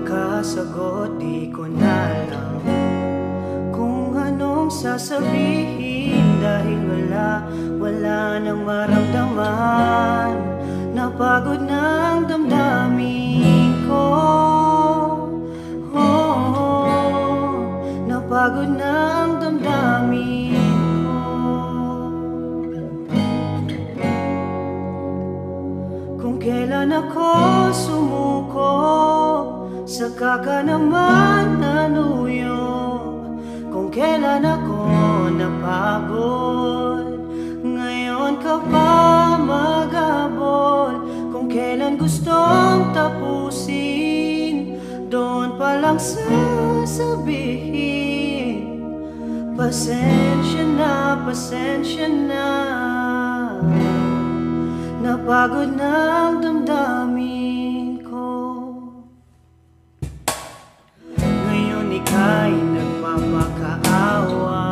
makasagot, di ko na alam kung anong sasabihin. Dahil wala nang maramdaman. Napagod na ang damdamin ko. Napagod na ang damdamin ko. Kung kailan ako sumuko, saka ka naman nanuyo. Kung kailan ako napagod, ngayon ka pa maghabol. Kung kailan gustong tapusin, doon pa lang sasabihin, pasensya na, pasensya na. Napagod na ang damdamin ko. Ngayon ika'y nagpapakaawa,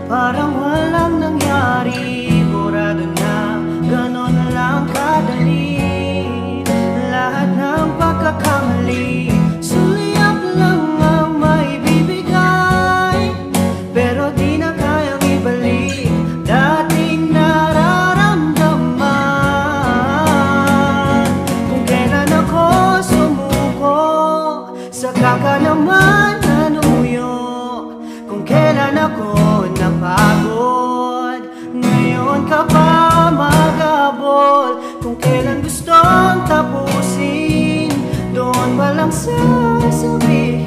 parang walang nangyari. Burado na, ganon lang kadali. Lahat ng pagkakamali, sulyap lang ang maibibigay. Pero di na kayang ibalik dating nararamdaman. Kung kailan ako sumuko, saka ka naman nanuyo. Kung kailan ako napagod, ngayon ka pa maghabol. Kung kailan gustong tapusin, doon pa lang sasabihin,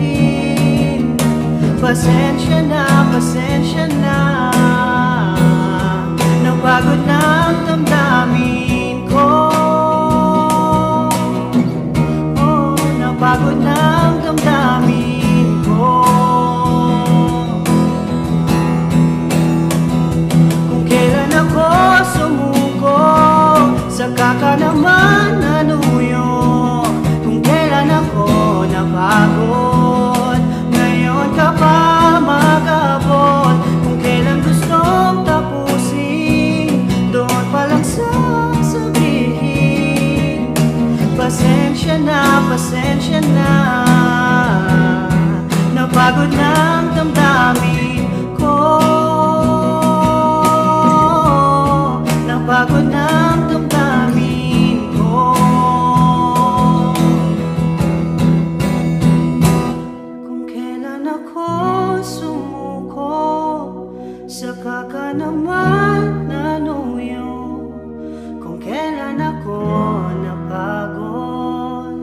pasensya na, pasensya na. Napagod na ang damdamin ko. Napagod na ang damdamin ko. Kung kailan ako sumuko, saka ka naman nanuyo. Kung kailan ako napagod, ngayon ka pa maghabol. Kung kailan gustong tapusin, doon pa lang sasabihin, pasensya na, pasensya na. Napagod na ang damdamin ko. Napagod na ang damdamin ko. Kung kailan ako sumuko, saka ka naman nanuyo. Kung kailan ako napagod,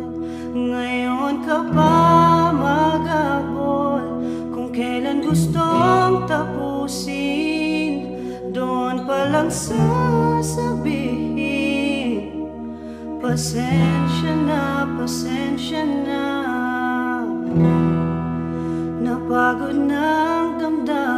ngayon ka pa maghabol. Kung kailan gustong tapusin, doon pa lang sasabihin, pasensya na, pasensya na. Napagod na ang damdamin.